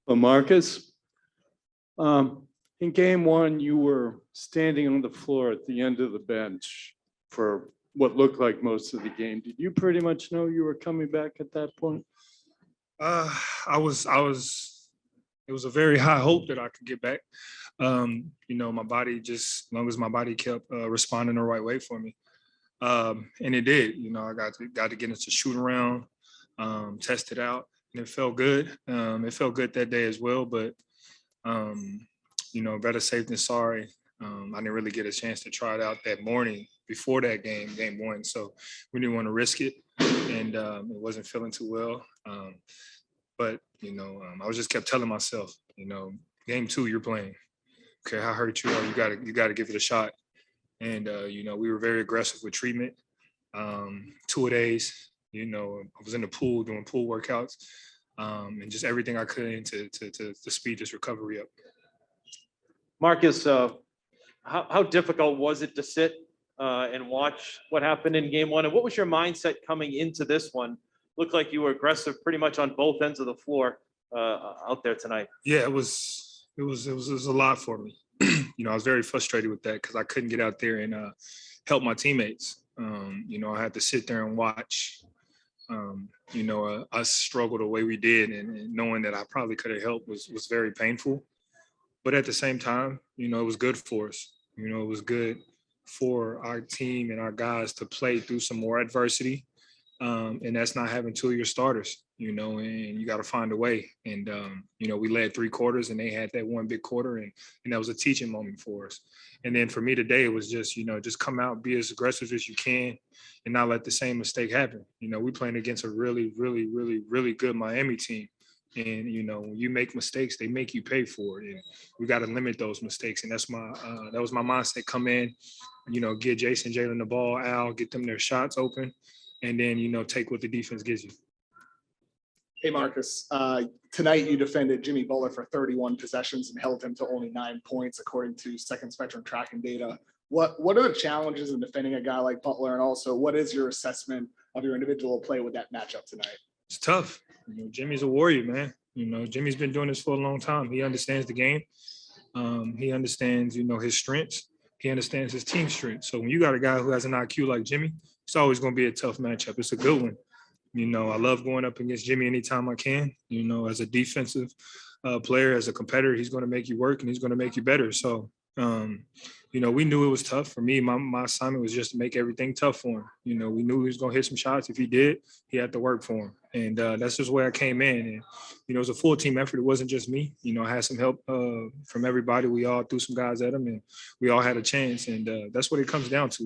But Marcus, in game one, you were standing on the floor at the end of the bench for what looked like most of the game. Did you pretty much know you were coming back at that point? I was, it was a very high hope that I could get back. My body just, as long as my body kept responding the right way for me. And it did, I got to get into shoot around, test it out, and it felt good. It felt good that day as well, but better safe than sorry. I didn't really get a chance to try it out that morning before that game one. So we didn't want to risk it, and it wasn't feeling too well. But I was just kept telling myself, game two, you're playing. Okay, how hurt you are, you got to give it a shot. And we were very aggressive with treatment. 2-a-days. I was in the pool doing pool workouts, and just everything I could to speed this recovery up. Marcus, how difficult was it to sit and watch what happened in game one? And what was your mindset coming into this one? Looked like you were aggressive pretty much on both ends of the floor out there tonight. Yeah, it was a lot for me. I was very frustrated with that because I couldn't get out there and help my teammates. I had to sit there and watch, us struggle the way we did, and knowing that I probably could have helped was very painful. But at the same time, it was good for us. It was good for our team and our guys to play through some more adversity. And that's not having two of your starters, and you got to find a way. And, we led 3 quarters and they had that one big quarter, and that was a teaching moment for us. And then for me today, it was just, just come out, be as aggressive as you can and not let the same mistake happen. We're playing against a really, really, really, really good Miami team. And, when you make mistakes, they make you pay for it. And we got to limit those mistakes. And that was my mindset. Come in, get Jason, Jalen the ball, Al, get them their shots open. And then, take what the defense gives you. Hey, Marcus, tonight you defended Jimmy Butler for 31 possessions and held him to only 9 points, according to Second Spectrum tracking data. What are the challenges in defending a guy like Butler? And also, what is your assessment of your individual play with that matchup tonight? It's tough. Jimmy's a warrior, man. Jimmy's been doing this for a long time. He understands the game. He understands, his strengths. He understands his team strengths. So when you got a guy who has an IQ like Jimmy, it's always going to be a tough matchup. It's a good one. I love going up against Jimmy anytime I can. As a defensive player, as a competitor, he's going to make you work and he's going to make you better. So, we knew it was tough. For me, my assignment was just to make everything tough for him. We knew he was going to hit some shots. If he did, he had to work for him. And that's just where I came in. And, it was a full team effort. It wasn't just me. I had some help from everybody. We all threw some guys at him and we all had a chance. And that's what it comes down to,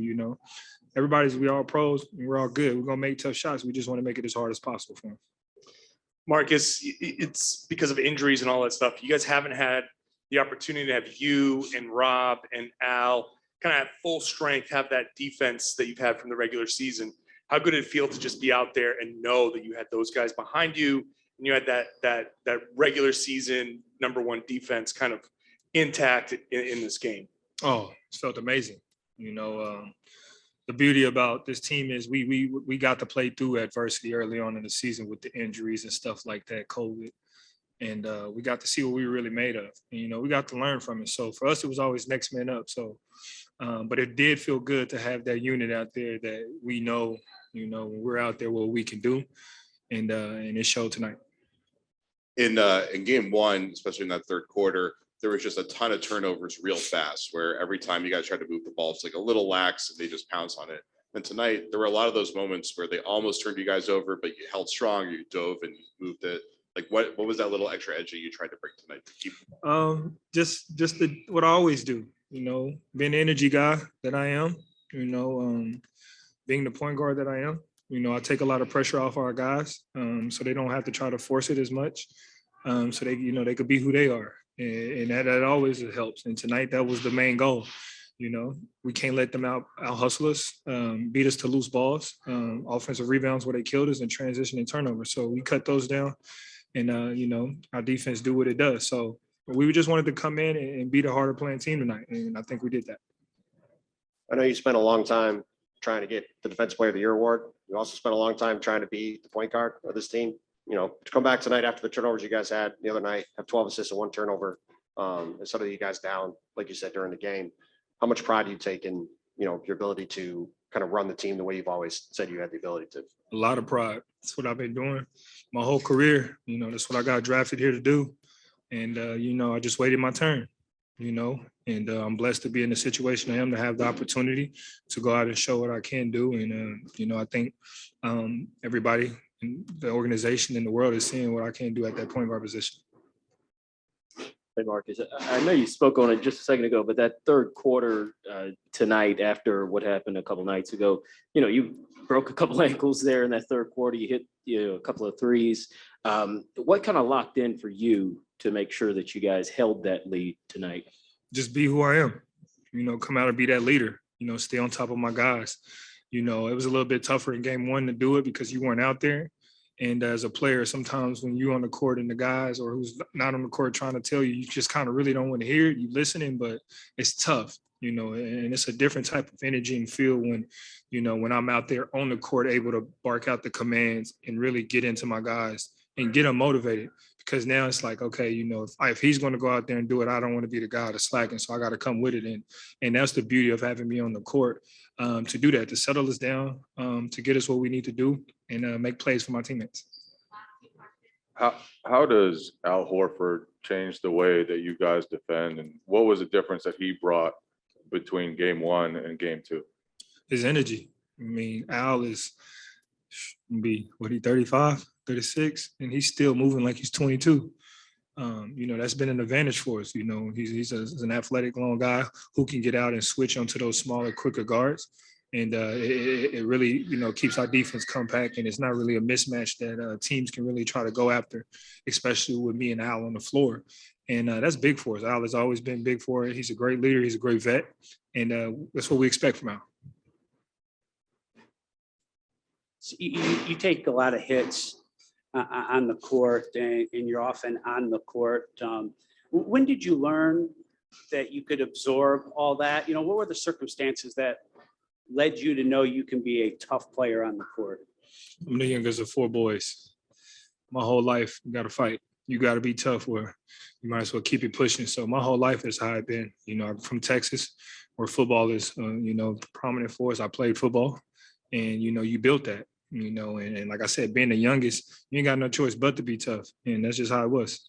we all pros and we're all good. We're going to make tough shots. We just want to make it as hard as possible for them. Marcus, it's because of injuries and all that stuff. You guys haven't had the opportunity to have you and Rob and Al kind of at full strength, have that defense that you've had from the regular season. How good did it feel to just be out there and know that you had those guys behind you and you had that regular season #1 defense kind of intact in this game? Oh, it felt amazing. The beauty about this team is we got to play through adversity early on in the season with the injuries and stuff like that, COVID. And we got to see what we were really made of. And, we got to learn from it. So for us, it was always next man up. So, but it did feel good to have that unit out there that we know, when we're out there, what we can do. And it showed tonight. In game one, especially in that third quarter, there was just a ton of turnovers real fast, where every time you guys tried to move the ball, it's like a little lax and they just pounce on it. And tonight, there were a lot of those moments where they almost turned you guys over, but you held strong, you dove and you moved it. Like what was that little extra edge that you tried to bring tonight to keep? Just what I always do, being the energy guy that I am, being the point guard that I am. I take a lot of pressure off our guys, so they don't have to try to force it as much. So they, they could be who they are. And that always helps. And tonight, that was the main goal. We can't let them out hustle us, beat us to loose balls, offensive rebounds where they killed us, and transition and turnover. So we cut those down, and our defense do what it does. So we just wanted to come in and beat a harder playing team tonight, and I think we did that. I know you spent a long time trying to get the Defensive Player of the Year award. You also spent a long time trying to be the point guard of this team. to come back tonight after the turnovers you guys had the other night, have 12 assists and 1 turnover, and some of you guys down, like you said, during the game. How much pride do you take in, your ability to kind of run the team the way you've always said you had the ability to? A lot of pride. That's what I've been doing my whole career. That's what I got drafted here to do. And, I just waited my turn, and I'm blessed to be in the situation I am, to have the opportunity to go out and show what I can do. And, I think everybody in the organization in the world is seeing what I can do at that point guard position. Hey, Marcus, I know you spoke on it just a second ago, but that third quarter tonight, after what happened a couple nights ago, you broke a couple ankles there in that third quarter. You hit a couple of threes. What kind of locked in for you to make sure that you guys held that lead tonight? Just be who I am, come out and be that leader, stay on top of my guys. It was a little bit tougher in game 1 to do it because you weren't out there. And as a player, sometimes when you're on the court and the guys or who's not on the court trying to tell you, you just kind of really don't want to hear it. You listening, but it's tough, and it's a different type of energy and feel when, when I'm out there on the court, able to bark out the commands and really get into my guys and get them motivated. Because now it's like, okay, if he's going to go out there and do it, I don't want to be the guy that's slacking. So I got to come with it. And that's the beauty of having me on the court, to do that, to settle us down, to get us what we need to do and make plays for my teammates. How does Al Horford change the way that you guys defend? And what was the difference that he brought between game 1 and game 2? His energy. Al is, he 35? 36, and he's still moving like he's 22. That's been an advantage for us. He's an athletic long guy who can get out and switch onto those smaller, quicker guards. And it really, keeps our defense compact, and it's not really a mismatch that teams can really try to go after, especially with me and Al on the floor. And that's big for us. Al has always been big for it. He's a great leader. He's a great vet. And that's what we expect from Al. So you take a lot of hits on the court, and you're often on the court. When did you learn that you could absorb all that? What were the circumstances that led you to know you can be a tough player on the court? I'm the youngest of 4 boys. My whole life, you got to fight. You got to be tough, or you might as well keep it pushing. So my whole life is how I've been. I'm from Texas, where football is, prominent for us. I played football, and, you built that. And like I said, being the youngest, you ain't got no choice but to be tough. And that's just how it was.